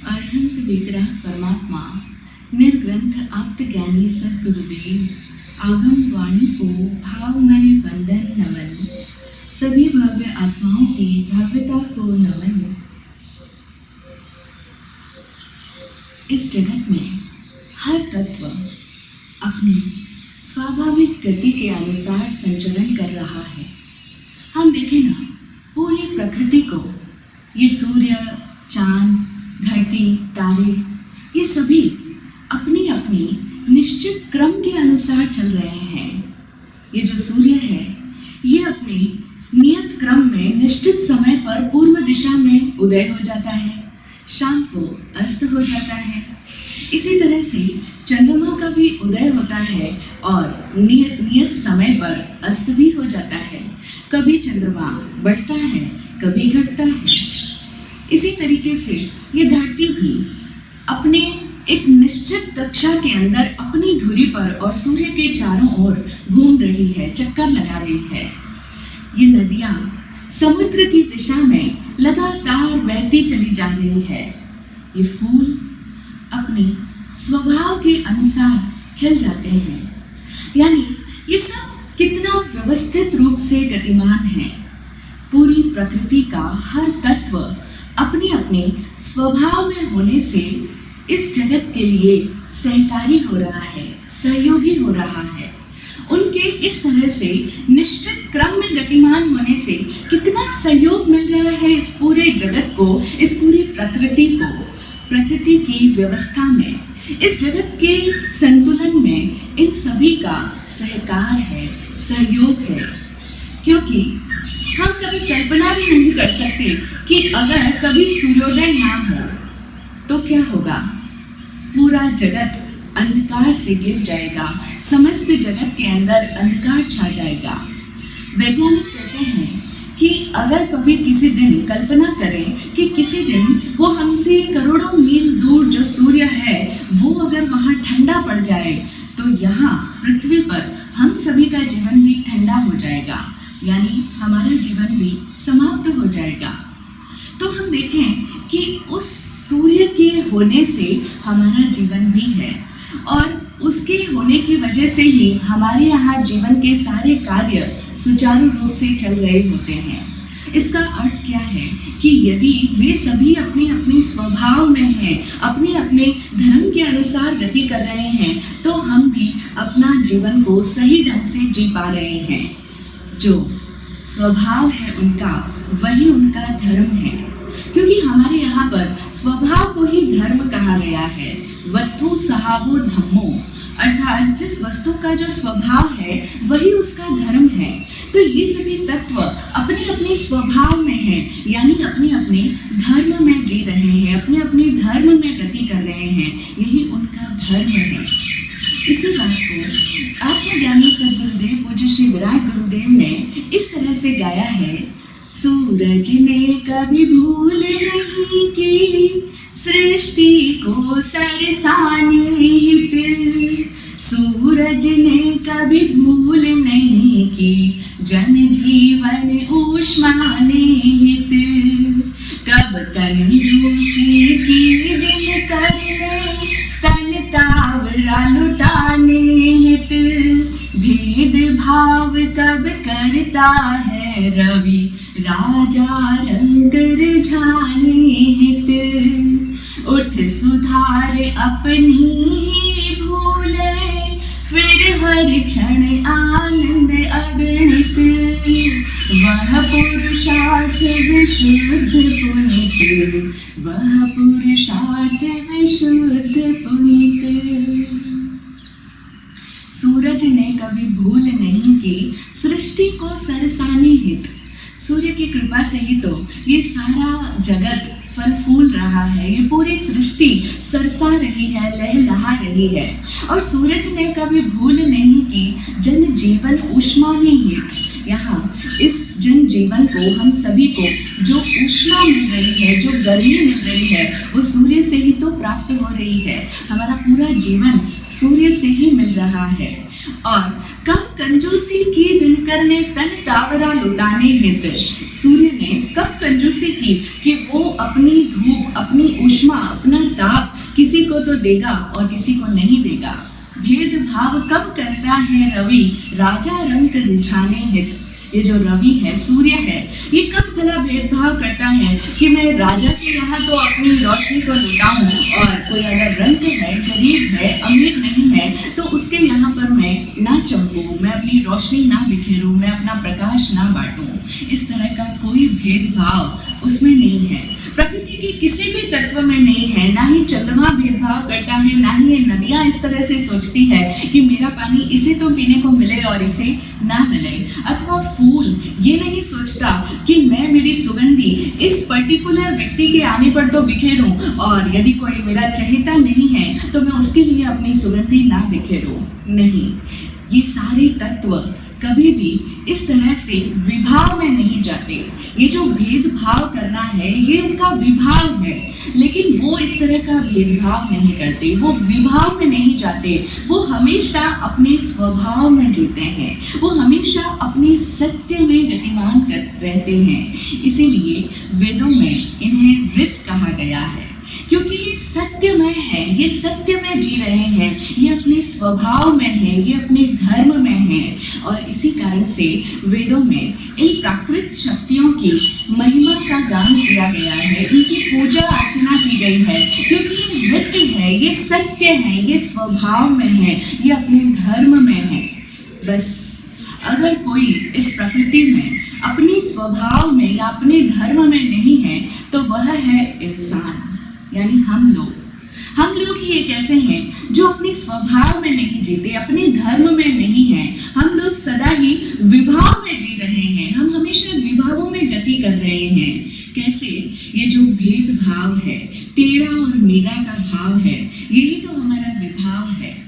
अरहंत विग्रह परमात्मा निर्ग्रंथ आप्त ज्ञानी सद्गुरुदेव आगम वाणी को भावमय वंदन नमन। सभी भव्य आत्माओं की भव्यता को नमन। इस जगत में हर तत्व अपनी स्वाभाविक गति के अनुसार संचरण कर रहा है। हम देखें ना, पूरी प्रकृति को, ये सूर्य, चांद, धरती, तारे, ये सभी अपनी अपनी निश्चित क्रम के अनुसार चल रहे हैं। ये जो सूर्य है, ये अपने नियत क्रम में निश्चित समय पर पूर्व दिशा में उदय हो जाता है, शाम को अस्त हो जाता है। इसी तरह से चंद्रमा का भी उदय होता है और नियत समय पर अस्त भी हो जाता है। कभी चंद्रमा बढ़ता है, कभी घटता है। इसी तरीके से ये धरती भी अपने एक निश्चित कक्षा के अंदर अपनी धुरी पर और सूर्य के चारों ओर घूम रही है, चक्कर लगा रही है। ये नदियाँ समुद्र की दिशा में लगातार बहती चली जा रही है। ये फूल अपनी स्वभाव के अनुसार खिल जाते हैं। यानी ये सब कितना व्यवस्थित रूप से गतिमान है। पूरी प्रकृति का हर तत्व अपने अपने स्वभाव में होने से इस जगत के लिए सहकारी हो रहा है, सहयोगी हो रहा है। उनके इस तरह से निश्चित क्रम में गतिमान होने से कितना सहयोग मिल रहा है इस पूरे जगत को, इस पूरी प्रकृति को, प्रकृति की व्यवस्था में, इस जगत के संतुलन में। इन सभी का सहकार है, सहयोग है। क्योंकि हम कभी कल्पना भी नहीं कर सकते कि अगर कभी सूर्योदय ना हो तो क्या होगा। पूरा जगत अंधकार से घिर जाएगा, समस्त जगत के अंदर अंधकार छा जाएगा। वैज्ञानिक कहते हैं कि अगर कभी किसी दिन कल्पना करें कि किसी दिन वो हमसे करोड़ों मील दूर जो सूर्य है वो अगर वहाँ ठंडा पड़ जाए तो यहाँ पृथ्वी पर हम सभी का जीवन भी ठंडा हो जाएगा, यानी हमारा जीवन भी समाप्त हो जाएगा। तो हम देखें कि उस सूर्य के होने से हमारा जीवन भी है और उसके होने की वजह से ही हमारे यहाँ जीवन के सारे कार्य सुचारू रूप से चल रहे होते हैं। इसका अर्थ क्या है कि यदि वे सभी अपने अपने स्वभाव में हैं, अपने अपने धर्म के अनुसार गति कर रहे हैं, तो हम भी अपना जीवन को सही ढंग से जी पा रहे हैं। जो स्वभाव है उनका, वही उनका धर्म है। क्योंकि हमारे यहाँ पर स्वभाव को ही धर्म कहा गया है। वस्तु सहावो धम्मो, अर्थात जिस वस्तु का जो स्वभाव है वही उसका धर्म है। तो ये सभी तत्व अपने अपने स्वभाव में हैं, यानी अपने अपने धर्म में जी रहे हैं, अपने अपने धर्म में गति कर रहे हैं। यही उनका धर्म है। इसी बात को आत्मज्ञानी सद्गुरुदेव पूज्य श्री विराट गुरुदेव ने इस तरह से गाया है। सूरज ने कभी भूल नहीं की सृष्टि को सरसाने हित, सूरज ने कभी भूल नहीं की जन जीवन ऊष्माने हित। कब कंजूसी की दिन करने तन तावरा लुटाने हित, भेद भाव कब करता है रवि राजा रंग रिझाने हित। उठ सुधार अपनी ही भूले, फिर हर क्षण आनंद अगणित। वह पुरुषार्थ विशुद्ध पुनित, वह पुरुषार्थ विशुद्ध पुनित। सूरज ने कभी भूल नहीं की सृष्टि को सरसाने हित। सूर्य की कृपा से ही तो ये सारा जगत फल फूल रहा है, ये पूरी सृष्टि सरसा रही है, लहलहा रही है। और सूरज ने कभी भूल नहीं की जन जीवन ऊष्माने हित। यहाँ इस जन जीवन को, हम सभी को जो ऊष्मा मिल रही है, जो गर्मी मिल रही है, वो सूर्य से ही तो प्राप्त हो रही है। हमारा पूरा जीवन सूर्य से ही मिल रहा है। और कब कंजूसी की दिनकर ने तन तावरा लुटाने हित। सूर्य ने कब कंजूसी की कि वो अपनी धूप, अपनी ऊष्मा, अपना ताप किसी को तो देगा और किसी को नहीं देगा। भेदभाव कब करता है रवि राजा रंग रिझाने हित। ये जो रवि है, सूर्य है, ये कब भला भेदभाव करता है कि मैं राजा के यहाँ तो अपनी रोशनी को लुटाऊं और कोई अगर रंग है, गरीब है, अमीर नहीं है तो उसके यहाँ पर मैं ना चमकूं, मैं अपनी रोशनी ना बिखेरूं, मैं अपना प्रकाश ना बांटूं। इस तरह का कोई भेदभाव उसमें नहीं है, प्रकृति के किसी भी तत्व में नहीं है। ना ही चंद्रमा भेदभाव करता है, ना ही ये नदियां इस तरह से सोचती है कि मेरा पानी इसे तो पीने को मिले और इसे ना मिले। अथवा फूल ये नहीं सोचता कि मैं मेरी सुगंधी इस पर्टिकुलर व्यक्ति के आने पर तो बिखेरूं और यदि कोई मेरा चहेता नहीं है तो मैं उसके लिए अपनी सुगंधी ना बिखेरूं। नहीं, ये सारे तत्व कभी भी इस तरह से विभाव में नहीं जाते। ये जो भेदभाव करना है ये उनका विभाव है, लेकिन वो इस तरह का भेदभाव नहीं करते, वो विभाव में नहीं जाते। वो हमेशा अपने स्वभाव में जुड़ते हैं, वो हमेशा अपने सत्य में गतिमान कर रहते हैं। इसीलिए वेदों में इन्हें ऋत कहा गया है, क्योंकि ये सत्यमय है, ये सत्य में जी रहे हैं, ये अपने स्वभाव में है, ये अपने धर्म में है। और इसी कारण से वेदों में इन प्राकृत शक्तियों की महिमा का गान किया गया है, इनकी पूजा अर्चना की गई है, क्योंकि ये नृत्य है, ये सत्य है, ये स्वभाव में है, ये अपने धर्म में है। बस अगर कोई इस प्रकृति में, अपने स्वभाव में या अपने धर्म में नहीं है तो वह है इंसान, यानी हम लोग ही एक ऐसे हैं जो अपने स्वभाव में नहीं जीते, अपने धर्म में नहीं हैं। हम लोग सदा ही विभाव में जी रहे हैं, हम हमेशा विभावों में गति कर रहे हैं। कैसे? ये जो भेदभाव है, तेरा और मेरा का भाव है, यही तो हमारा विभाव है।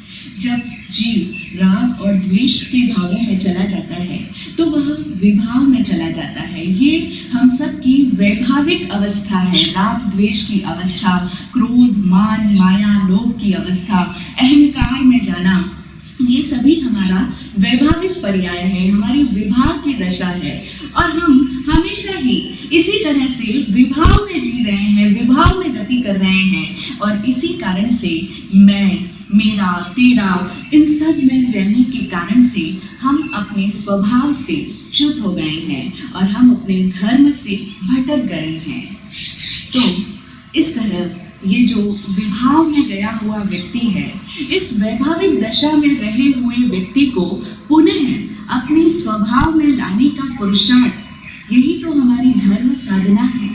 जब जीव राग और द्वेष के भावों में चला जाता है तो वह विभाव में चला जाता है। ये हम सब की वैभाविक अवस्था है, राग द्वेष की अवस्था, क्रोध, मान, माया, लोभ की अवस्था, अहंकार में जाना, ये सभी हमारा वैभाविक पर्याय है, हमारी विभाव की दशा है। और हम हमेशा ही इसी तरह से विभाव में जी रहे हैं, विभाव में गति कर रहे हैं। और इसी कारण से मैं, मेरा, तेरा, इन सब में रहने के कारण से हम अपने स्वभाव से च्युत हो गए हैं और हम अपने धर्म से भटक गए हैं। तो इस तरह ये जो विभाव में गया हुआ व्यक्ति है, इस वैभाविक दशा में रहे हुए व्यक्ति को पुनः अपने स्वभाव में लाने का पुरुषार्थ, यही तो हमारी धर्म साधना है।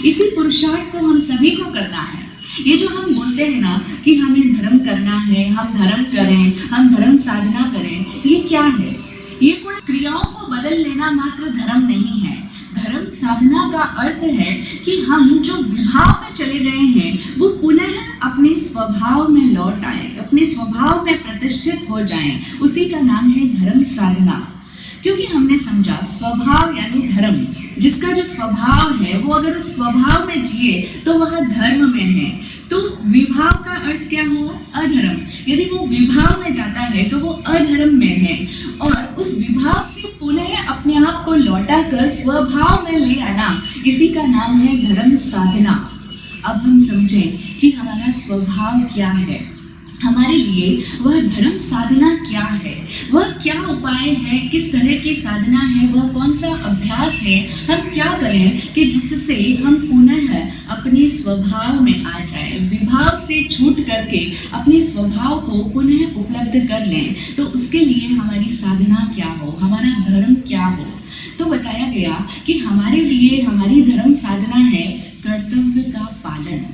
इसी पुरुषार्थ को हम सभी को करना है। ये जो हम बोलते हैं ना कि हमें धर्म करना है, हम धर्म करें, हम धर्म साधना करें, ये क्या है? ये कोई क्रियाओं को बदल लेना मात्र धर्म नहीं है। धर्म साधना का अर्थ है कि हम जो विभाव में चले गए हैं वो पुनः अपने स्वभाव में लौट आए, अपने स्वभाव में प्रतिष्ठित हो जाएं। उसी का नाम है धर्म साधना। क्योंकि हमने समझा स्वभाव यानी धर्म, जिसका जो स्वभाव है वो अगर उस स्वभाव में जिए तो वह धर्म में है। तो विभाव का अर्थ क्या हुआ? अधर्म। यदि वो विभाव में जाता है तो वो अधर्म में है, और उस विभाव से पुनः अपने आप को लौटा कर स्वभाव में ले आना, इसी का नाम है धर्म साधना। अब हम समझें कि हमारा स्वभाव क्या है, हमारे लिए वह धर्म साधना क्या है, वह क्या उपाय है, किस तरह की साधना है, वह कौन सा अभ्यास है, हम क्या करें कि जिससे हम पुनः अपने स्वभाव में आ जाए, विभाव से छूट करके अपने स्वभाव को पुनः उपलब्ध कर लें। तो उसके लिए हमारी साधना क्या हो, हमारा धर्म क्या हो? तो बताया गया कि हमारे लिए हमारी धर्म साधना है कर्तव्य का पालन।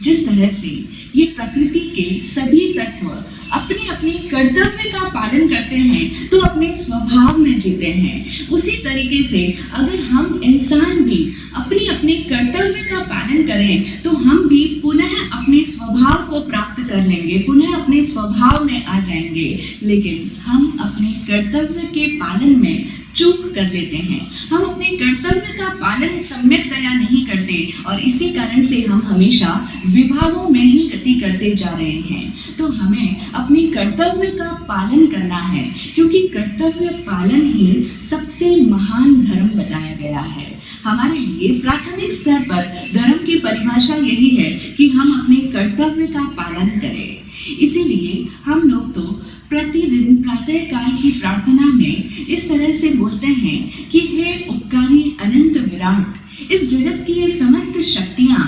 जिस तरह से ये प्रकृति के सभी तत्व अपने अपने कर्तव्य का पालन करते हैं तो अपने स्वभाव में जीते हैं, उसी तरीके से अगर हम इंसान भी अपने अपने कर्तव्य का पालन करें तो हम भी पुनः अपने स्वभाव को प्राप्त कर लेंगे, पुनः अपने स्वभाव में आ जाएंगे। लेकिन हम अपने कर्तव्य के पालन में चूक कर लेते हैं, हम अपने कर्तव्य का पालन सम्यकतया नहीं करते और इसी कारण से हम हमेशा विभागों में ही गति करते जा रहे हैं। तो हमें अपने कर्तव्य का पालन करना है, क्योंकि कर्तव्य पालन ही सबसे महान धर्म बताया गया है। हमारे लिए प्राथमिक स्तर पर धर्म की परिभाषा यही है कि हम अपने कर्तव्य का पालन करें। इसीलिए हम लोग तो प्रतिदिन प्रातःकाल की प्रार्थना में इस तरह से बोलते हैं कि हे उपकारी अनंत विराट, इस जगत की ये समस्त शक्तियाँ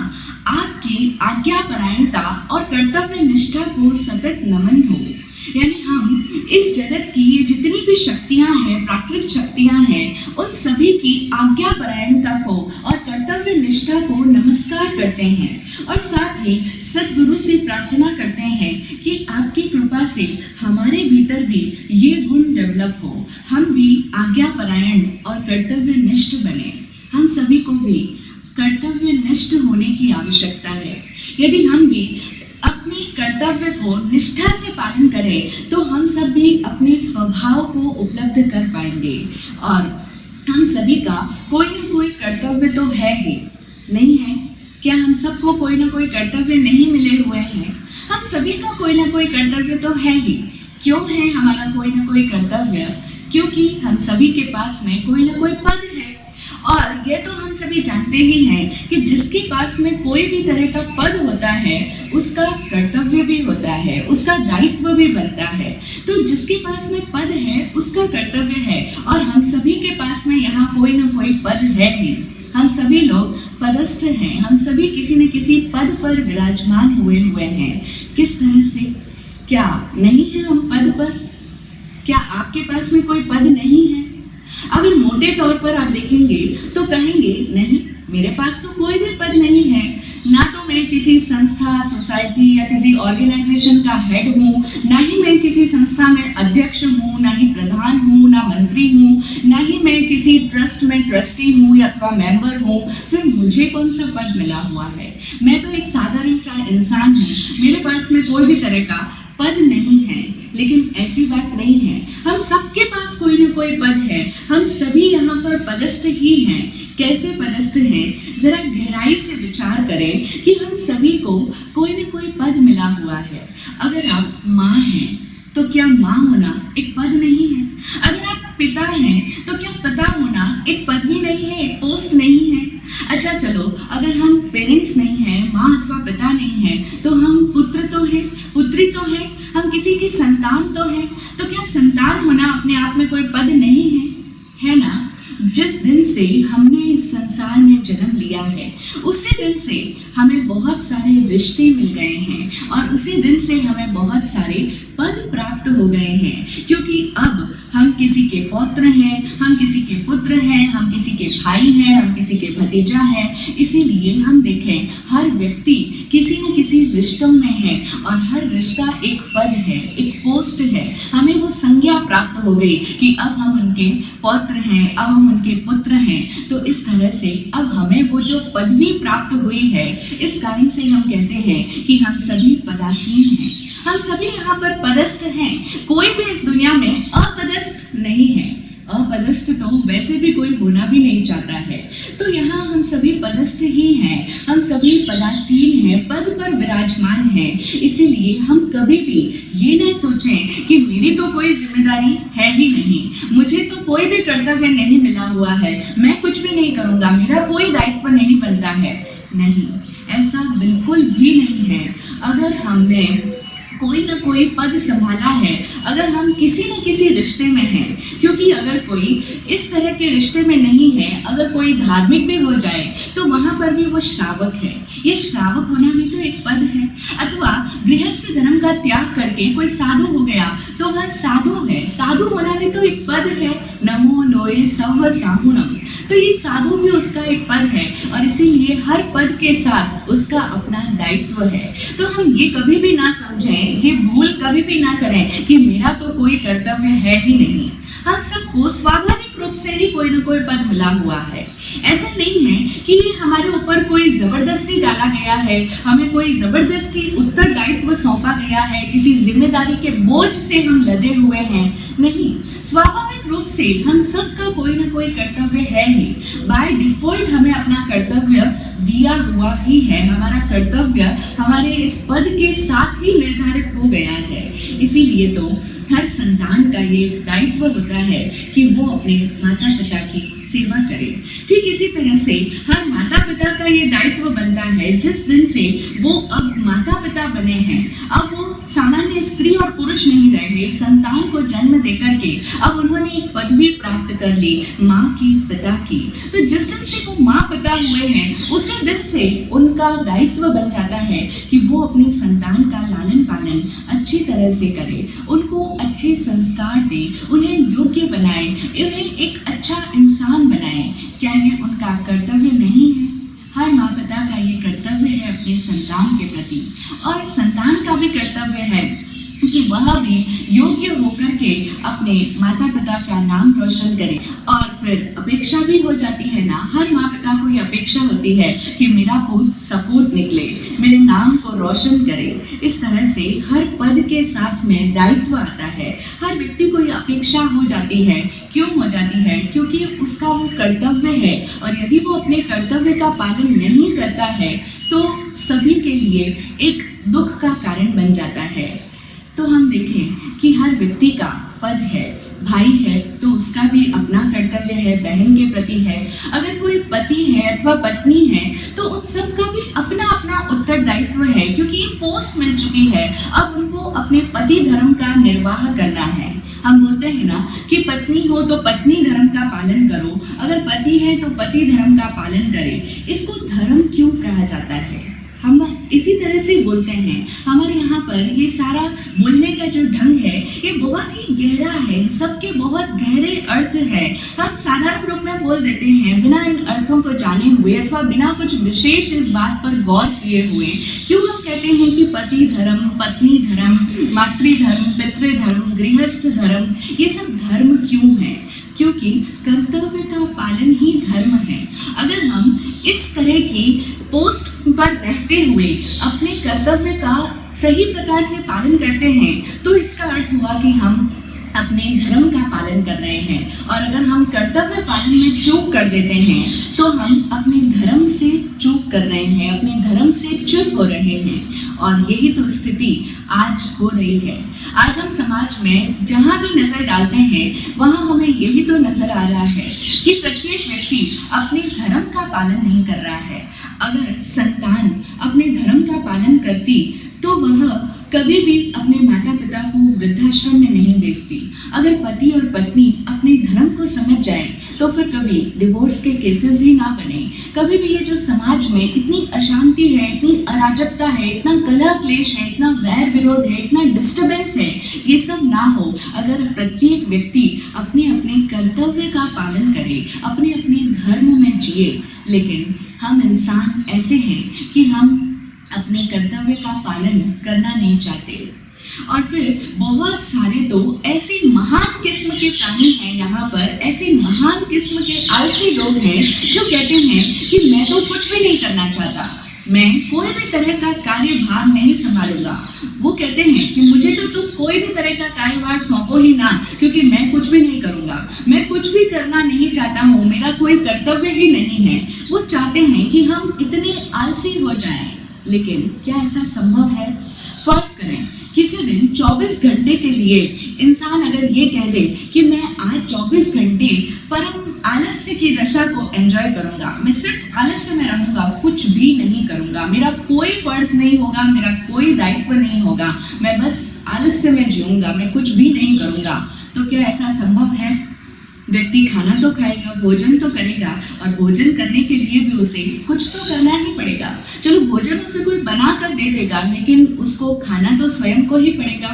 आपकी आज्ञापरायणता और कर्तव्य निष्ठा को सतत नमन हो। यानी हम इस जगत की ये जितनी भी शक्तियाँ हैं, प्राकृतिक शक्तियाँ हैं, उन सभी की आज्ञापरायणता को और कर्तव्य निष्ठा को नमस्कार करते हैं और साथ ही सद्गुरु से प्रार्थना करते हैं कि आपकी कृपा से हमारे भीतर भी ये गुण डेवलप हो, हम भी आज्ञापरायण और कर्तव्य निष्ठ बने। हम सभी को भी कर्तव्य निष्ठ होने की आवश्यकता है। यदि हम भी अपनी कर्तव्य को निष्ठा से पालन करें तो हम सब भी अपने स्वभाव को उपलब्ध कर पाएंगे। और हम सभी का कोई ना कोई कर्तव्य तो है ही, नहीं है क्या? हम सबको कोई ना कोई कर्तव्य नहीं मिले हुए हैं? हम सभी का कोई ना कोई कर्तव्य तो है ही। क्यों है हमारा कोई ना कोई कर्तव्य? क्योंकि हम सभी के पास में कोई ना कोई पद है। और ये तो हम सभी जानते ही हैं कि जिसके पास में कोई भी तरह का पद होता है उसका कर्तव्य भी होता है, उसका दायित्व भी बनता है। तो जिसके पास में पद है उसका कर्तव्य है और हम सभी के पास में यहाँ कोई ना कोई पद है ही। हम सभी लोग पदस्थ हैं, हम सभी किसी न किसी पद पर विराजमान हुए हैं। किस तरह से? क्या नहीं है हम पद पर? क्या आपके पास में कोई पद नहीं है? अगर मोटे तौर पर आप देखेंगे तो कहेंगे नहीं, मेरे पास तो कोई भी पद नहीं है, ना तो मैं किसी संस्था, सोसाइटी या किसी ऑर्गेनाइजेशन का हेड हूँ, ना ही मैं किसी संस्था में अध्यक्ष हूँ, ना ही प्रधान हूँ, ना मंत्री हूँ, ना ही मैं किसी ट्रस्ट में ट्रस्टी हूँ या अथवा मेंबर हूँ। फिर मुझे कौन सा पद मिला हुआ है? मैं तो एक साधारण सा इंसान हूँ, मेरे पास में कोई भी तरह का पद नहीं है। लेकिन ऐसी बात नहीं है, हम सबके पास कोई ना कोई पद है। हम सभी यहाँ पर पदस्थ ही हैं। कैसे पदस्थ हैं? जरा गहराई से विचार करें कि हम सभी को कोई ना कोई पद मिला हुआ है। अगर आप माँ हैं तो क्या माँ होना एक पद नहीं है? अगर आप पिता हैं तो क्या पिता होना एक पदवी नहीं है, एक पोस्ट नहीं है? अच्छा चलो, अगर हम पेरेंट्स नहीं हैं, माँ अथवा पिता नहीं हैं, तो हम पुत्र तो हैं, पुत्री तो है, हम किसी की संतान तो है। तो क्या संतान होना अपने आप में कोई पद नहीं है? है ना? जिस दिन से हमने इस संसार में जन्म लिया है उसी दिन से हमें बहुत सारे रिश्ते मिल गए हैं और उसी दिन से हमें बहुत सारे पद प्राप्त हो गए हैं। क्योंकि अब हम किसी के पौत्र हैं, हम किसी के पुत्र हैं, हम किसी के भाई हैं, हम किसी के भतीजा हैं। इसीलिए हम देखें, हर व्यक्ति किसी न किसी रिश्तों में है और हर रिश्ता एक पद है, एक पोस्ट है। हमें वो संज्ञा प्राप्त हो गई कि अब हम उनके पौत्र हैं, अब हम उनके पुत्र हैं। तो इस तरह से अब हमें वो जो पदवी प्राप्त हुई है, इस कारण से हम कहते हैं कि हम सभी पदासीन हैं, हम सभी यहाँ पर पदस्थ हैं। कोई भी इस दुनिया में अपदस्थ नहीं है। अपदस्थ तो वैसे भी कोई होना भी नहीं चाहता है। तो यहाँ हम सभी पदस्थ ही हैं, हम सभी पदासीन हैं, पद पर विराजमान हैं। इसीलिए हम कभी भी ये न सोचें कि मेरी तो कोई जिम्मेदारी है ही नहीं, मुझे तो कोई भी कर्तव्य नहीं मिला हुआ है, मैं कुछ भी नहीं करूँगा, मेरा कोई दायित्व नहीं बनता है। नहीं, ऐसा बिल्कुल भी नहीं है। अगर हमने कोई ना कोई पद संभाला है, अगर हम किसी न किसी रिश्ते में हैं, क्योंकि अगर कोई इस तरह के रिश्ते में नहीं है, अगर कोई धार्मिक भी हो जाए तो वहाँ पर भी वो श्रावक है। ये श्रावक होना भी तो एक पद है। अथवा गृहस्थ धर्म का त्याग करके कोई साधु हो गया तो वह साधु है, साधु होना भी तो एक पद है। नमो लोए सव साहुणम, तो ये साधु भी उसका एक पद है और इसीलिए हर पद के साथ उसका अपना दायित्व है। तो हम ये कभी भी ना समझें, ये भूल कभी भी ना करें कि मेरा तो कोई कर्तव्य है ही नहीं। हम सबको स्वाभाविक रूप से ही कोई ना कोई पद मिला हुआ है। ऐसा नहीं है कि ये हमारे ऊपर कोई जबरदस्ती डाला गया है, हमें कोई जबरदस्ती उत्तरदायित्व सौंपा गया है, किसी जिम्मेदारी के बोझ से हम लदे हुए हैं। नहीं, स्वाभाविक रूप से हम सबका कोई ना कोई कर्तव्य है ही। बाय डिफॉल्ट हमें अपना कर्तव्य दिया हुआ ही है। हमारा कर्तव्य हमारे इस पद के साथ ही निर्धारित हो गया है। इसीलिए तो हर संतान का ये दायित्व होता है कि वो अपने माता पिता की सेवा करे। ठीक इसी तरह से हर माता पिता का ये दायित्व बनता है, जिस दिन से वो अब माता पिता बने हैं, अब वो सामान्य स्त्री और पुरुष नहीं रहे, संतान को जन्म देकर के अब उन्होंने एक पदवी प्राप्त कर ली, माँ की, पिता की। तो जिस दिन से वो माँ पिता हुए हैं, उसी दिन से उनका दायित्व बन जाता है कि वो अपनी संतान का लालन पालन अच्छी तरह से करे, उनको अच्छे संस्कार दे, उन्हें योग्य बनाए, उन्हें एक अच्छा इंसान बनाए। क्या ये उनका कर्तव्य नहीं है? हर माँ पिता का ये कर्तव्य है अपने संतान के प्रति, और संतान का भी कर्तव्य है कि वह भी योग्य होकर के अपने माता पिता का नाम रोशन करे। और फिर अपेक्षा भी हो जाती है ना, हर माँ पिता को ये अपेक्षा होती है कि मेरा पुत्र सपूत निकले, मेरे नाम को रोशन करे। इस तरह से हर पद के साथ में दायित्व आता है। हर व्यक्ति को ये अपेक्षा हो जाती है। क्यों हो जाती है? क्योंकि उसका वो कर्तव्य है, और यदि वो अपने कर्तव्य का पालन नहीं करता है तो सभी के लिए एक दुख का कारण बन जाता है। तो हम देखें कि हर व्यक्ति का पद है, भाई है तो उसका भी अपना कर्तव्य है, बहन के प्रति है, अगर कोई पति है अथवा पत्नी है तो उन सब का भी अपना अपना उत्तरदायित्व है, क्योंकि ये पोस्ट मिल चुकी है। अब उनको अपने पति धर्म का निर्वाह करना है। हम बोलते हैं ना कि पत्नी हो तो पत्नी धर्म का पालन करो, अगर पति है तो पति धर्म का पालन करे। इसको धर्म क्यों कहा जाता है? हम इसी तरह से बोलते हैं। हमारे यहाँ पर ये सारा बोलने का जो ढंग है ये बहुत ही गहरा है, सबके बहुत गहरे अर्थ है। हम साधारण रूप में बोल देते हैं बिना इन अर्थों को जाने हुए अथवा बिना कुछ विशेष इस बात पर गौर किए हुए। क्यों हम कहते हैं कि पति धर्म, पत्नी धर्म, मातृधर्म, पितृधर्म, गृहस्थ धर्म, ये सब धर्म क्यों है? क्योंकि कर्तव्य का पालन ही धर्म है। अगर हम इस तरह की पोस्ट पर रहते हुए अपने कर्तव्य का सही प्रकार से पालन करते हैं तो इसका अर्थ हुआ कि हम अपने धर्म का पालन कर रहे हैं। और अगर हम कर्तव्य पालन में चूक कर देते हैं तो हम अपने धर्म से चूक कर रहे हैं, अपने धर्म से च्युत हो रहे हैं। और यही तो स्थिति आज हो रही है। आज हम समाज में जहाँ भी नजर डालते हैं वहाँ हमें यही तो नजर आ रहा है कि प्रत्येक व्यक्ति अपने धर्म का पालन नहीं कर रहा है। अगर संतान अपने धर्म का पालन करती तो वह कभी भी अपने माता पिता को वृद्धाश्रम में नहीं भेजती। अगर पति और पत्नी अपने धर्म को समझ जाएं तो फिर कभी डिवोर्स के केसेस ही ना बने। कभी भी ये जो समाज में इतनी अशांति है, इतनी अराजकता है, इतना कलह क्लेश है, इतना वैर विरोध है, इतना डिस्टर्बेंस है, ये सब ना हो अगर प्रत्येक व्यक्ति अपने अपने कर्तव्य का पालन करे, अपने अपने धर्म में जिए। लेकिन हम इंसान ऐसे हैं कि हम अपने कर्तव्य का पालन करना नहीं चाहते। और फिर बहुत सारे तो ऐसे महान किस्म के प्राणी हैं यहाँ पर, ऐसे महान किस्म के आलसी लोग हैं जो कहते हैं कि मैं तो कुछ भी नहीं करना चाहता, मैं कोई भी तरह का कार्यभार नहीं संभालूंगा। वो कहते हैं कि मुझे तो तुम कोई भी तरह का कार्यभार सौंपो ही ना, क्योंकि मैं कुछ भी नहीं करूंगा, मैं कुछ भी करना नहीं चाहता हूँ, मेरा कोई कर्तव्य ही नहीं है। वो चाहते हैं कि हम इतने आलसी हो जाएं। लेकिन क्या ऐसा संभव है? फर्ज करें किसी दिन 24 घंटे के लिए इंसान अगर ये कह दे कि मैं आज 24 घंटे परम आलस्य की दशा को एंजॉय करूंगा, मैं सिर्फ आलस्य में रहूंगा, कुछ भी नहीं करूंगा, मेरा कोई फर्ज नहीं होगा, मेरा कोई दायित्व नहीं होगा, मैं बस आलस्य में जीऊंगा, मैं कुछ भी नहीं करूंगा, तो क्या ऐसा संभव है? व्यक्ति खाना तो खाएगा, भोजन तो करेगा, और भोजन करने के लिए भी उसे कुछ तो करना ही पड़ेगा। चलो भोजन उसे कोई बना कर दे देगा, लेकिन उसको खाना तो स्वयं को ही पड़ेगा।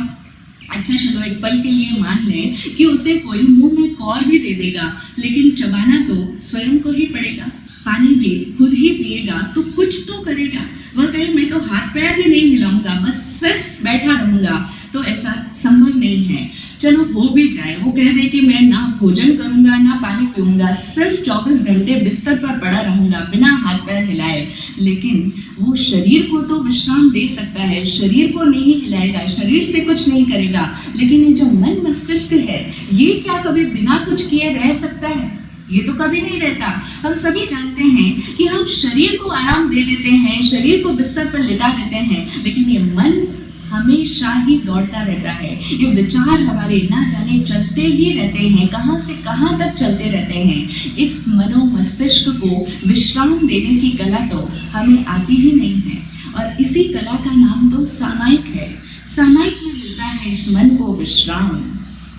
अच्छा चलो एक पल के लिए मान लें कि उसे कोई मुंह में कौर भी दे देगा, लेकिन चबाना तो स्वयं को ही पड़ेगा। पानी भी खुद ही पिएगा तो कुछ तो करेगा। वह कहे मैं तो हाथ पैर भी नहीं हिलाऊंगा, बस सिर्फ बैठा रहूंगा, तो ऐसा संभव नहीं है। चलो हो भी जाए, वो कह दे कि मैं ना भोजन करूंगा ना पानी पीऊंगा, सिर्फ 24 घंटे बिस्तर पर पड़ा रहूंगा बिना हाथ पैर हिलाए, लेकिन वो शरीर को तो विश्राम दे सकता है, शरीर को नहीं हिलाएगा, शरीर से कुछ नहीं करेगा, लेकिन ये जो मन मस्तिष्क है ये क्या कभी बिना कुछ किए रह सकता है? ये तो कभी नहीं रहता। हम सभी जानते हैं कि हम शरीर को आराम दे देते हैं, शरीर को बिस्तर पर लिटा देते हैं, लेकिन ये मन हमेशा ही दौड़ता रहता है। ये विचार हमारे ना जाने चलते ही रहते हैं, कहाँ से कहाँ तक चलते रहते हैं। इस मनो मस्तिष्क को विश्राम देने की कला तो हमें आती ही नहीं है, और इसी कला का नाम तो सामायिक है। सामायिक में मिलता है इस मन को विश्राम,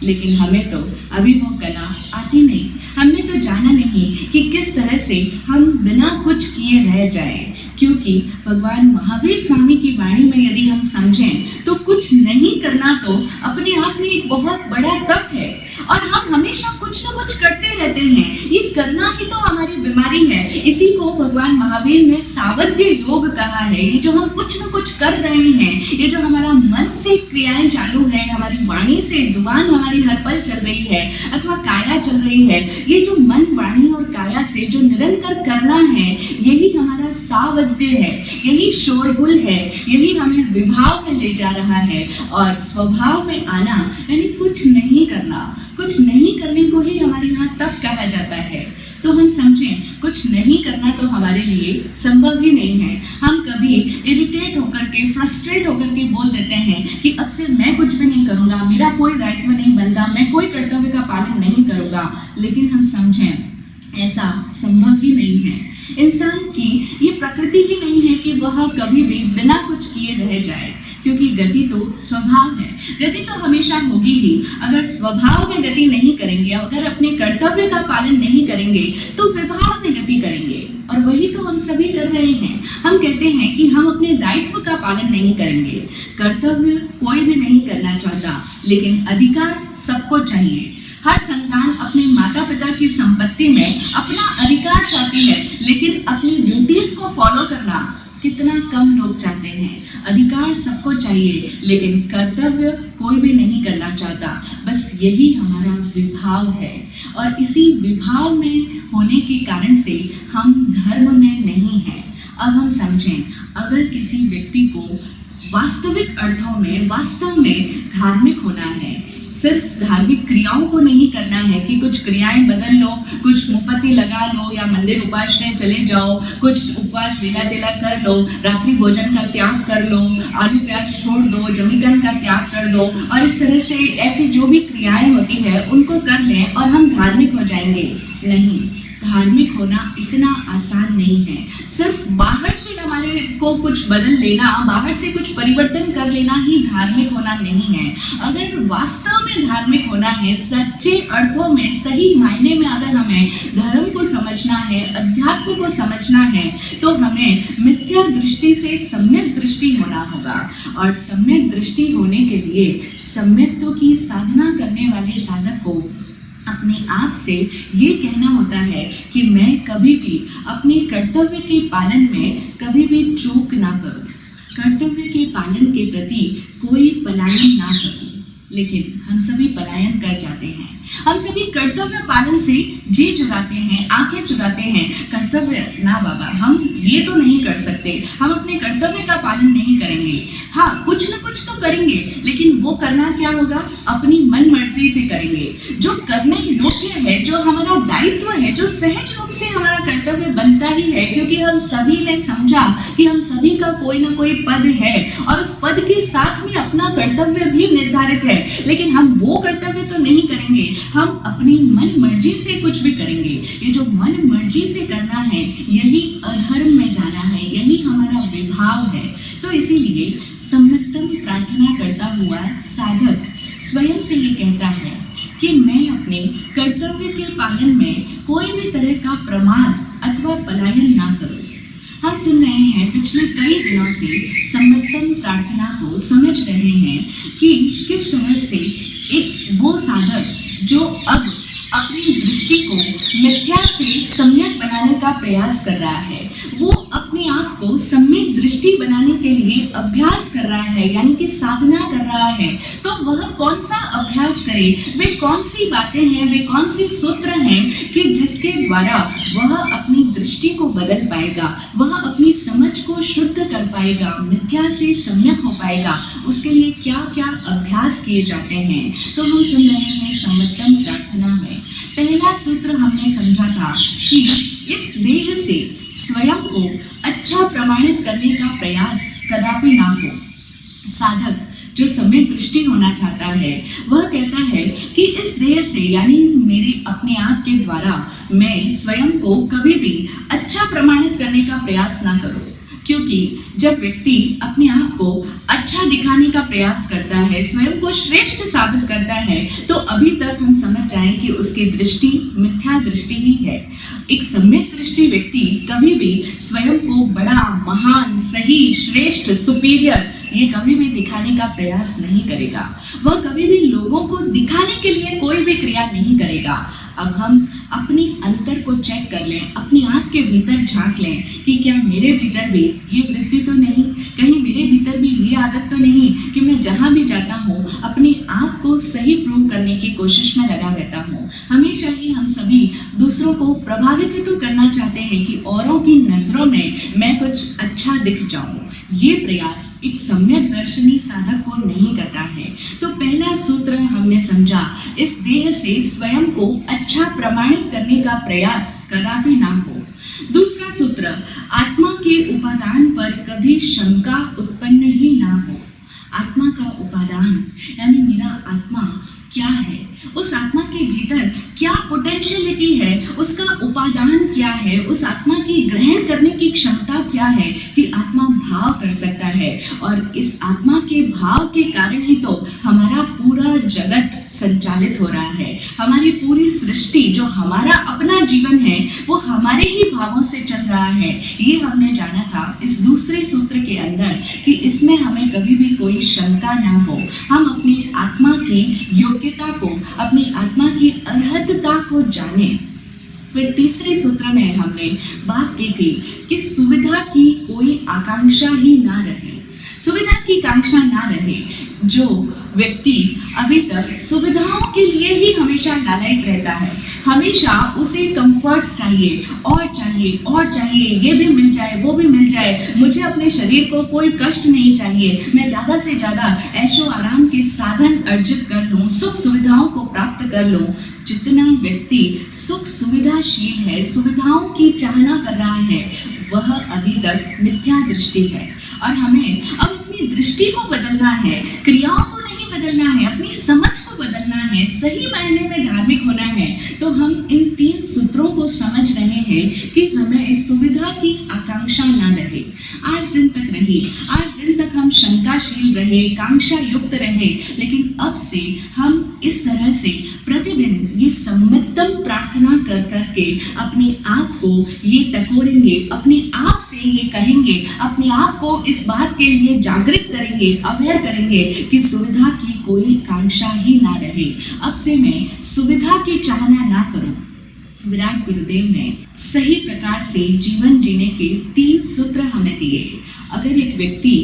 लेकिन हमें तो अभी वो कला आती नहीं। हमने तो जाना नहीं कि किस तरह से हम बिना कुछ किए रह जाएं, क्योंकि भगवान महावीर स्वामी की वाणी में यदि हम समझें तो कुछ नहीं करना तो अपने आप में एक बहुत बड़ा तप है, और हम हमेशा कुछ न कुछ करते रहते हैं। ये करना ही तो हमारी बीमारी है। इसी को भगवान महावीर ने सावध्य योग कहा है। ये जो हम कुछ न कुछ कर रहे हैं, ये जो हमारा मन से क्रियाएं चालू है, हमारी वाणी से जुबान हमारी हर पल चल रही है अथवा काया चल रही है, ये जो मन वाणी और काया से जो निरंतर करना है, यही हमारा सावध्य है, यही शोरगुल है, यही हमें विभाव में ले जा रहा है। और स्वभाव में आना यानी कुछ नहीं करना, कुछ नहीं करने को ही हमारे यहाँ तप कहा जाता है। तो हम समझें, कुछ नहीं करना तो हमारे लिए संभव ही नहीं है। हम कभी इरिटेट होकर के, फ्रस्ट्रेट होकर के बोल देते हैं कि अब से मैं कुछ भी नहीं करूँगा, मेरा कोई दायित्व नहीं बनता, मैं कोई कर्तव्य का पालन नहीं करूँगा, लेकिन हम समझें ऐसा संभव ही नहीं है। इंसान की ये प्रकृति ही नहीं है कि वह कभी भी बिना कुछ किए रह जाए, क्योंकि गति तो स्वभाव है, गति तो हमेशा होगी ही। अगर स्वभाव में गति नहीं करेंगे, अगर अपने कर्तव्य का पालन नहीं करेंगे, तो विभाव में गति करेंगे, और वही तो हम सभी कर रहे हैं। हम कहते हैं कि हम अपने दायित्व का पालन नहीं करेंगे। कर्तव्य कोई भी नहीं करना चाहता, लेकिन अधिकार सबको चाहिए। हर संतान अपने माता पिता की संपत्ति में अपना अधिकार चाहती है, लेकिन अपनी ड्यूटीज को फॉलो करना कितना कम लोग चाहते हैं। अधिकार सबको चाहिए, लेकिन कर्तव्य कोई भी नहीं करना चाहता। बस यही हमारा विभाव है, और इसी विभाव में होने के कारण से हम धर्म में नहीं हैं। अब हम समझें, अगर किसी व्यक्ति को वास्तविक अर्थों में, वास्तव में धार्मिक होना है, सिर्फ धार्मिक क्रियाओं को नहीं करना है कि कुछ क्रियाएं बदल लो, कुछ मुपत्ति लगा लो या मंदिर उपासना चले जाओ, कुछ उपवास लीला तिलक कर लो, रात्रि भोजन का त्याग कर लो, आलू प्याज छोड़ दो, जमीकन का त्याग कर दो, और इस तरह से ऐसी जो भी क्रियाएं होती है उनको कर लें और हम धार्मिक हो जाएंगे। नहीं, धार्मिक होना इतना आसान नहीं है। सिर्फ बाहर से हमारे को कुछ बदल लेना, बाहर से कुछ परिवर्तन कर लेना ही धार्मिक होना नहीं है। अगर वास्तव में धार्मिक होना है, सच्चे अर्थों में, सही मायने में अगर हमें धर्म को समझना है, अध्यात्म को समझना है, तो हमें मिथ्या दृष्टि से सम्यक दृष्टि होना होगा। और सम्यक दृष्टि होने के लिए सम्यक्त्व की साधना करने वाले साधक को अपने आप से ये कहना होता है कि मैं कभी भी अपने कर्तव्य के पालन में कभी भी चूक ना करूं, कर्तव्य के पालन के प्रति कोई पलायन ना करूं। लेकिन हम सभी पलायन कर जाते हैं। हम सभी कर्तव्य पालन से जी चुराते हैं, आंखें चुराते हैं। कर्तव्य ना बाबा, हम ये तो नहीं कर सकते, हम अपने कर्तव्य का पालन नहीं करेंगे। हाँ, कुछ न कुछ तो करेंगे, लेकिन वो करना क्या होगा? अपनी मन मर्जी से करेंगे। जो करने योग्य है, जो हमारा दायित्व है, जो सहज रूप से हमारा कर्तव्य बनता ही है, क्योंकि हम सभी ने समझा कि हम सभी का कोई ना कोई पद है, और उस पद के साथ में अपना कर्तव्य भी निर्धारित है, लेकिन हम वो कर्तव्य तो नहीं करेंगे, हम अपनी मन मर्जी से कुछ भी करेंगे। ये जो मन मर्जी से करना है, यही अधर्म में जाना है, यही हमारा विभाव है। तो इसीलिए सम्यक्तम प्रार्थना करता हुआ साधक स्वयं से ये कहता है कि मैं अपने कर्तव्य के पालन में कोई भी तरह का प्रमाद अथवा पलायन ना करूं। हम सुन रहे हैं पिछले कई दिनों से सम्यक्तम प्रार्थना को समझ रहे हैं कि किस तरह से एक वो साधक जो अब अपनी दृष्टि को मिथ्या से सम्यक बनाने का प्रयास कर रहा है, वो अपने अपने आप को सम्यक दृष्टि बनाने के लिए अभ्यास कर रहा है, यानी कि साधना कर रहा है, तो वह कौन सा अभ्यास करे, वे कौन सी बातें हैं, वे कौन से सूत्र हैं कि जिसके द्वारा वह अपनी दृष्टि को बदल पाएगा, वह अपनी समझ को शुद्ध कर पाएगा, मिथ्या से सम्यक हो पाएगा। उसके लिए क्या क्या अभ्यास किए जाते हैं, तो हम सुन रहे हैं समत्तम प्रार्थना में। पहला सूत्र हमने समझा था कि इस देह से स्वयं को अच्छा प्रमाणित करने का प्रयास कदापि ना हो। साधक जो सम्यक दृष्टि होना चाहता है वह कहता है कि इस देह से, यानी मेरे अपने आप के द्वारा, मैं स्वयं को कभी भी अच्छा प्रमाणित करने का प्रयास ना करूं। क्योंकि जब व्यक्ति अपने आप को अच्छा दिखाने का प्रयास करता है, स्वयं को श्रेष्ठ साबित करता है, तो अभी तक हम समझ जाएं कि उसकी दृष्टि मिथ्या दृष्टि ही है। एक सम्यक दृष्टि व्यक्ति कभी भी स्वयं को बड़ा, महान, सही, श्रेष्ठ, सुपीरियर ये कभी भी दिखाने का प्रयास नहीं करेगा। वह कभी भी लोगों को दिखाने के लिए कोई भी क्रिया नहीं करेगा। अब हम अपने अंतर को चेक कर लें, अपने आप के भीतर झांक लें कि क्या मेरे भीतर भी ये वृत्ति तो नहीं, कहीं मेरे भीतर भी ये आदत तो नहीं कि मैं जहाँ भी जाता हूँ अपने आप को सही प्रूव करने की कोशिश में लगा रहता हूँ। हमेशा ही हम सभी दूसरों को प्रभावित तो करना चाहते हैं कि औरों की नज़रों में मैं कुछ अच्छा दिख जाऊँ। ये प्रयास एक सम्यक दर्शनी साधक को नहीं करता है। तो पहला सूत्र हमने समझा, इस देह से स्वयं को अच्छा प्रमाणित करने का प्रयास कदापि ना हो। दूसरा सूत्र, आत्मा के उपादान पर कभी शंका उत्पन्न ही ना हो। आत्मा का उपादान यानी मेरा आत्मा क्या है, उस आत्मा के भीतर क्या पोटेंशियलिटी है, उसका उपादान क्या है, उस आत्मा की ग्रहण करने की क्षमता क्या है कि आत्मा भाव कर सकता है। और इस आत्मा के भाव के कारण ही तो हमारा पूरा जगत संचालित हो रहा है। हमारी पूरी सृष्टि, जो हमारा अपना जीवन है, वो हमारे ही भावों से चल रहा है। ये हमने जाना था इस दूसरे सूत्र के अंदर कि इसमें हमें कभी भी कोई शंका ना हो। हम अपनी आत्मा की योग्यता को, अपनी आत्मा की अर्हतता को जाने। फिर तीसरे सूत्र में हमने बात की थी कि सुविधा की कोई आकांक्षा ही ना रहे। सुविधा की कांक्षा ना रहे। जो व्यक्ति अभी तक सुविधाओं के लिए ही हमेशा लालायित रहता है, हमेशा उसे कंफर्ट्स चाहिए और चाहिए और चाहिए, ये भी मिल जाए, वो भी मिल जाए, मुझे अपने शरीर को कोई कष्ट नहीं चाहिए, मैं ज़्यादा से ज़्यादा ऐशो आराम के साधन अर्जित कर लूँ, सुख सुविधाओं को प्राप्त कर लूँ। जितना व्यक्ति सुख सुविधाशील है, सुविधाओं की चाहना कर रहा है, वह अभी तक मिथ्या दृष्टि है। और हमें अब अपनी दृष्टि को बदलना है, क्रियाओं को नहीं बदलना है, अपनी समझ को बदलना है, सही मायने में धार्मिक होना है। तो हम इन तीन सूत्रों को समझ रहे हैं कि हमें इस सुविधा की आकांक्षा ना रहे। आज दिन तक रही, आज दिन तक हम शंकाशील रहे, कांक्षा युक्त रहे, लेकिन अब से हम इस तरह से प्रतिदिन ये सम्मितम प्रार्थना कर करके अपने आप को ये टकोरेंगे, अपने आप से ये कहेंगे, अपने आप को इस बात के लिए जागृत करेंगे, अवेयर करेंगे कि सुविधा की कोई कांक्षा ही ना रहे। अब से मैं सुविधा की चाहना ना करूं। विराट गुरुदेव ने सही प्रकार से जीवन जीने के 3 सूत्र हमें दिए। अगर एक व्यक्ति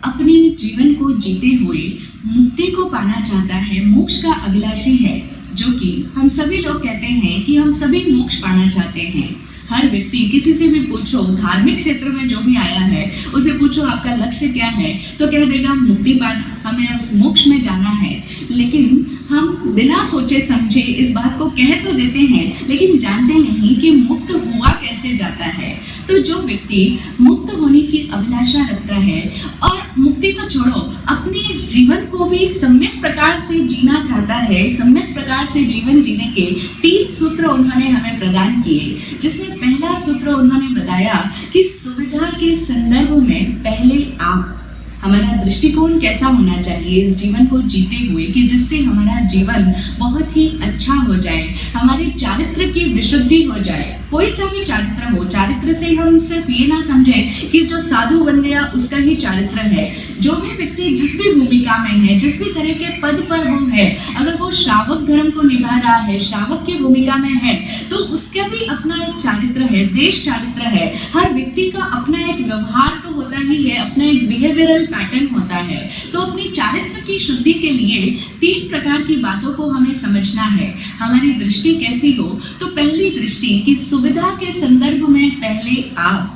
अपने जीवन को जीते हुए मुक्ति को पाना चाहता है, मोक्ष का अभिलाषी है, जो कि हम सभी लोग कहते हैं कि हम सभी मोक्ष पाना चाहते हैं। हर व्यक्ति, किसी से भी पूछो, धार्मिक क्षेत्र में जो भी आया है उसे पूछो आपका लक्ष्य क्या है, तो कह देगा मुक्ति पाना, हमें उस मोक्ष में जाना है। लेकिन हम बिना सोचे समझे इस बात को कह तो देते हैं, लेकिन जानते नहीं कि मुक्त हुआ कैसे जाता है। तो जो व्यक्ति मुक्त होने की अभिलाषा रखता है और मुक्ति तो छोड़ो, अपने इस जीवन को भी सम्यक प्रकार से जीना चाहता है, सम्यक प्रकार से जीवन जीने के 3 सूत्र उन्होंने हमें प्रदान किए। जिसमें पहला सूत्र उन्होंने बताया कि सुविधा के संदर्भ में पहले आप, हमारा दृष्टिकोण कैसा होना चाहिए इस जीवन को जीते हुए कि जिससे हमारा जीवन बहुत ही अच्छा हो जाए, हमारे चारित्र की विशुद्धि हो जाए। कोई सा भी चारित्र हो, चारित्र से हम सिर्फ ये ना समझें कि जो साधु बन गया उसका ही चारित्र है। जो भी व्यक्ति जिस भी भूमिका में है, जिस भी तरह के पद पर वो है, अगर वो श्रावक धर्म को निभा रहा है, श्रावक की भूमिका में है, तो उसका भी अपना एक चारित्र है, देश चारित्र है। हर व्यक्ति का अपना एक व्यवहार तो होता ही है, अपना एक बिहेवियरल पैटर्न होता है। तो अपनी चारित्र की शुद्धि के लिए 3 प्रकार की बातों को हमें समझना है। हमारी दृष्टि कैसी हो? तो पहली दृष्टि कि सुविधा के संदर्भ में पहले आप।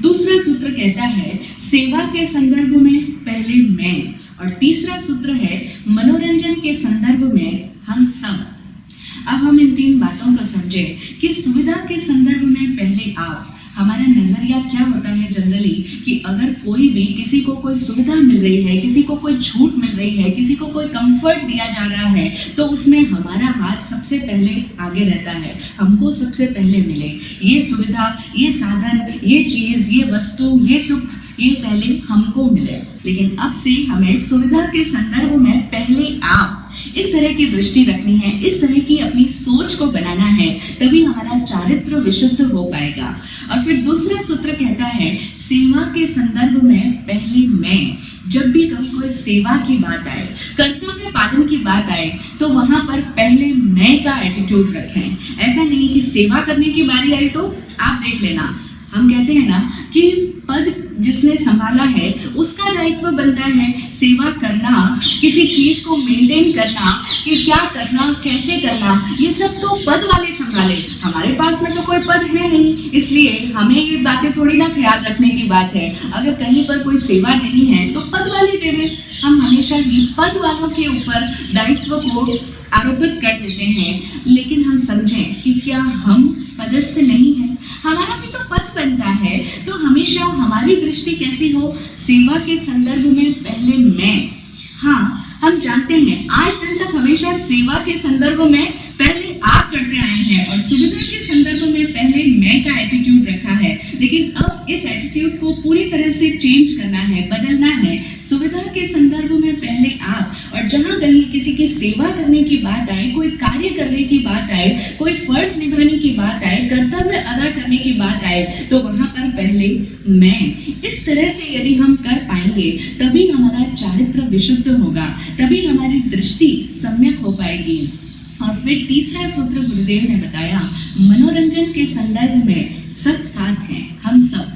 दूसरा सूत्र कहता है सेवा के संदर्भ में पहले मैं, और तीसरा सूत्र है मनोरंजन के संदर्भ में हम सब। अब हम इन 3 बातों को समझें कि सुविधा के संदर्भ में पहले आप। हमारा नजरिया क्या होता है जनरली कि अगर कोई भी किसी को कोई सुविधा मिल रही है, किसी को कोई छूट मिल रही है, किसी को कोई कंफर्ट दिया जा रहा है, तो उसमें हमारा हाथ सबसे पहले आगे रहता है, हमको सबसे पहले मिले ये सुविधा, ये साधन, ये चीज, ये वस्तु, ये सुख, ये पहले हमको मिले। लेकिन अब से हमें सुविधा के संदर्भ में पहले आप, इस तरह की दृष्टि रखनी है, इस तरह की अपनी सोच को बनाना है, तभी हमारा चारित्र विशुद्ध हो पाएगा। और फिर दूसरा सूत्र कहता है सेवा के संदर्भ में पहले मैं। जब भी कभी कोई सेवा की बात आए, कर्तव्य पालन की बात आए, तो वहां पर पहले मैं का एटीट्यूड रखें। ऐसा नहीं कि सेवा करने की बारी आई तो आप देख लेना। हम कहते हैं ना कि पद जिसने संभाला है उसका दायित्व बनता है सेवा करना, किसी चीज को मेंटेन करना, कि क्या करना, कैसे करना, ये सब तो पद वाले संभाले। हमारे पास में तो कोई पद है नहीं, इसलिए हमें ये बातें थोड़ी ना ख्याल रखने की बात है। अगर कहीं पर कोई सेवा देनी है तो पद वाले देवे। हम हमेशा ही पद वालों के ऊपर दायित्व को आरोपित कर देते हैं, लेकिन हम समझें कि क्या हम पदस्थ नहीं है, हमारा भी तो पद बनता है। तो हमेशा हमारी दृष्टि कैसी हो? सेवा के संदर्भ में पहले मैं। हाँ, हम जानते हैं आज दिन तक हमेशा सेवा के संदर्भ में पहले आप करते आए हैं और सुविधा के संदर्भ में पहले मैं का एटीट्यूड रखा है। लेकिन अब इस एटीट्यूड को पूरी तरह से चेंज करना है, बदलना है। सुविधा के संदर्भ में पहले आप, और जहां कहीं किसी की सेवा करने की बात आए, कोई कार्य करने की बात आए, कोई फर्ज निभाने की बात आए, कर्तव्य अदा करने की बात आए, तो वहां पर पहले मैं। इस तरह से यदि हम कर पाएंगे तभी हमारा चारित्र विशुद्ध होगा, तभी हमारी दृष्टि सम्यक हो पाएगी। और फिर तीसरा सूत्र गुरुदेव ने बताया मनोरंजन के संदर्भ में सब साथ हैं, हम सब।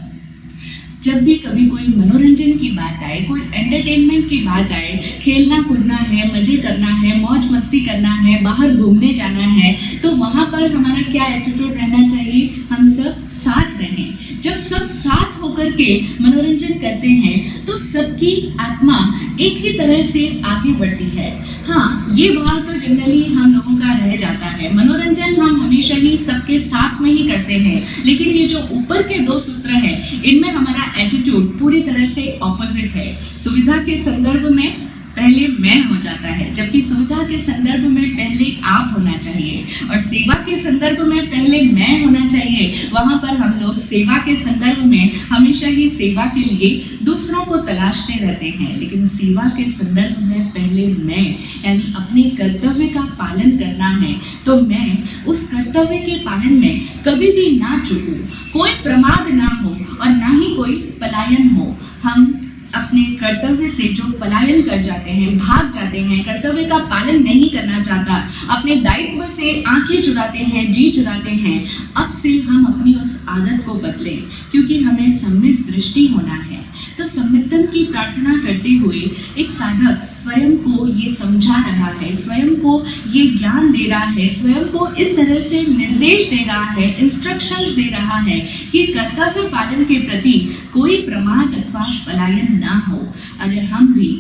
जब भी कभी कोई मनोरंजन की बात आए, कोई एंटरटेनमेंट की बात आए, खेलना कूदना है, मजे करना है, मौज मस्ती करना है, बाहर घूमने जाना है, तो वहां पर हमारा क्या एटीट्यूड रहना चाहिए? हम सब साथ रहें। जब सब साथ होकर के मनोरंजन करते हैं तो सबकी आत्मा एक ही तरह से आगे बढ़ती है। हाँ, ये भाव तो जनरली हम लोगों का रह जाता है। मनोरंजन हम हमेशा ही सबके साथ में ही करते हैं, लेकिन ये जो ऊपर के 2 सूत्र हैं, इनमें हमारा एटीट्यूड पूरी तरह से ऑपोजिट है। सुविधा के संदर्भ में पहले मैं हो जाता है, जबकि सुविधा के संदर्भ में पहले आप होना चाहिए, और सेवा के संदर्भ में पहले मैं होना चाहिए। वहां पर हम लोग सेवा के संदर्भ में हमेशा ही सेवा के लिए दूसरों को तलाशते रहते हैं, लेकिन सेवा के संदर्भ में पहले मैं, यानी अपने कर्तव्य का पालन करना है, तो मैं उस कर्तव्य के पालन में कभी भी ना चूकूं, कोई प्रमाद ना हो और ना ही कोई पलायन हो। हम अपने कर्तव्य से जो पलायन कर जाते हैं, भाग जाते हैं, कर्तव्य का पालन नहीं करना चाहता, अपने दायित्व से आंखें चुराते हैं, जी चुराते हैं, अब से हम अपनी उस आदत को बदलें, क्योंकि हमें सम्यक दृष्टि होना है। तो सम्मितन की प्रार्थना करते हुए एक साधक स्वयं को ये समझा रहा है, स्वयं को ये ज्ञान दे रहा है, स्वयं को इस तरह से निर्देश दे रहा है, इंस्ट्रक्शंस दे रहा है कि कर्तव्य पालन के प्रति कोई प्रमाद अथवा पलायन ना हो। अगर हम भी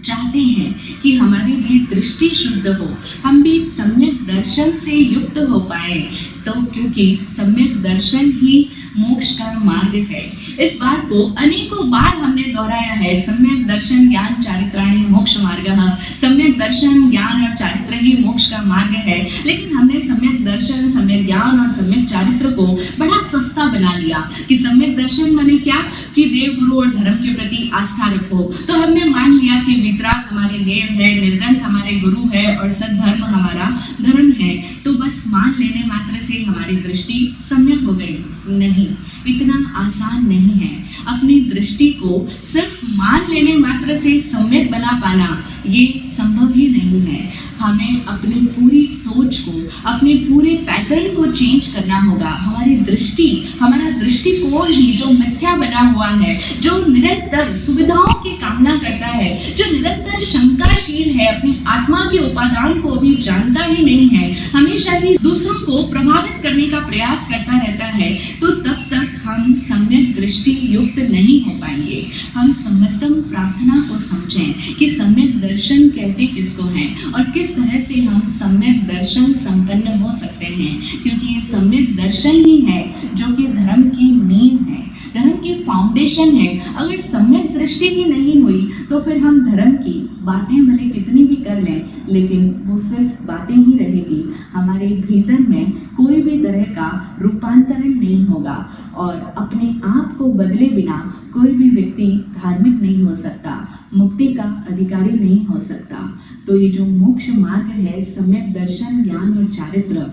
चाहते हैं कि हमारी भी दृष्टि शुद्ध हो, हम भी सम्यक दर्शन से युक्त हो पाए, तो क्योंकि सम्यक दर्शन ही मोक्ष का मार्ग है। इस बात को अनेकों बार हमने दोहराया है, सम्यक दर्शन ज्ञान चारित्राणि मोक्ष मार्गः। सम्यक दर्शन ज्ञान और चारित्र ही मोक्ष का मार्ग है, लेकिन हमने सम्यक दर्शन, सम्यक ज्ञान और सम्यक चारित्र को बड़ा सस्ता बना लिया कि सम्यक दर्शन माने क्या कि देव गुरु और धर्म के प्रति आस्था रखो। तो हमने मान लिया कि वितराग हमारे देव है, निर्ग्रंथ हमारे गुरु है और सद्धर्म हमारा धर्म है, तो बस मान लेने मात्र से हमारी दृष्टि सम्यक हो गई? नहीं, नहीं, इतना आसान नहीं है। अपनी दृष्टि को सिर्फ मान लेने मात्र से सम्यक बना पाना ये संभव ही नहीं है। हमें अपनी पूरी सोच को, अपने पूरे पैटर्न को चेंज करना होगा। हमारी दृष्टि, हमारा दृष्टिकोण ही जो मिथ्या बना हुआ है, जो निरंतर सुविधाओं की कामना करता है, जो निरंतर शंकाशील है, अपनी आत्मा के उपादान को भी जानता ही नहीं है, हमेशा ही दूसरों को प्रभावित करने का प्रयास करता रहता है, तो तब तक हम सम्यक दृष्टि युक्त नहीं हो पाएंगे। हम सम्यक्तम प्रार्थना को समझें कि सम्यक दर्शन कहते किसको हैं और किस तरह से हम सम्यक दर्शन संपन्न हो सकते हैं, क्योंकि ये सम्यक दर्शन ही है जो कि धर्म की नींव है, धर्म की फाउंडेशन है। अगर सम्यक दृष्टि ही नहीं हुई तो फिर हम धर्म की बातें भले कितनी भी कर लें, लेकिन वो सिर्फ बातें ही रहेगी। हमारे भीतर में कोई भी तरह का रूपांतरण नहीं होगा और अपने आप को बदले बिना कोई भी व्यक्ति धार्मिक नहीं हो सकता, मुक्ति का अधिकारी नहीं हो सकता। तो ये जो मोक्ष मार्ग है, सम्यक दर्शन, ज्ञान और चारित्र,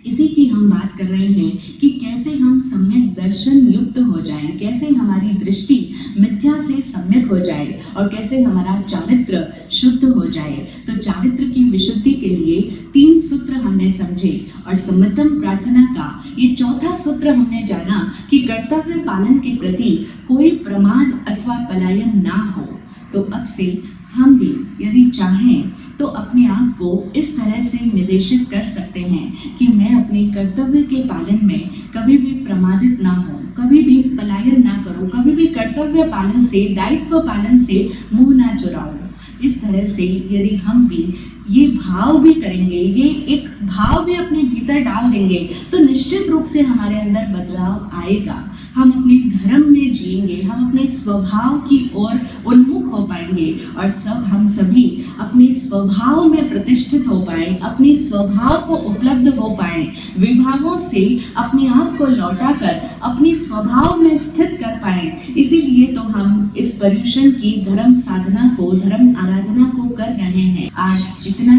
इसी की हम बात कर रहे हैं कि कैसे हम सम्यक दर्शन युक्त हो जाएं, कैसे हमारी दृष्टि मिथ्या से सम्यक हो जाए और कैसे हमारा चारित्र शुद्ध हो जाए। तो चारित्र की विशुद्धि के लिए 3 सूत्र हमने समझे और सम्यक्तम प्रार्थना का ये चौथा सूत्र हमने जाना कि कर्तव्य पालन के प्रति कोई प्रमाद अथवा पलायन ना हो। तो अब से हम भी यदि चाहें तो अपने आप को इस तरह से निर्देशित कर सकते हैं कि मैं अपने कर्तव्य के पालन में कभी भी प्रमादित ना हो, कभी भी पलायन ना करूं, कभी भी कर्तव्य पालन से, दायित्व पालन से मुंह ना चुराऊं। इस तरह से यदि हम भी ये भाव भी करेंगे, ये एक भाव भी अपने भीतर डाल देंगे, तो निश्चित रूप से हमारे अंदर बदलाव आएगा। हम अपने धर्म में जिएंगे, हम अपने स्वभाव की ओर उन्मुख हो पाएंगे और हम सभी अपने स्वभाव में प्रतिष्ठित हो पाए, अपने स्वभाव को उपलब्ध हो पाए, विभागों से अपने आप को लौटाकर अपने स्वभाव में स्थित कर पाए। इसीलिए तो हम इस पर्यूषण की धर्म साधना को, धर्म आराधना को कर रहे हैं। आज इतना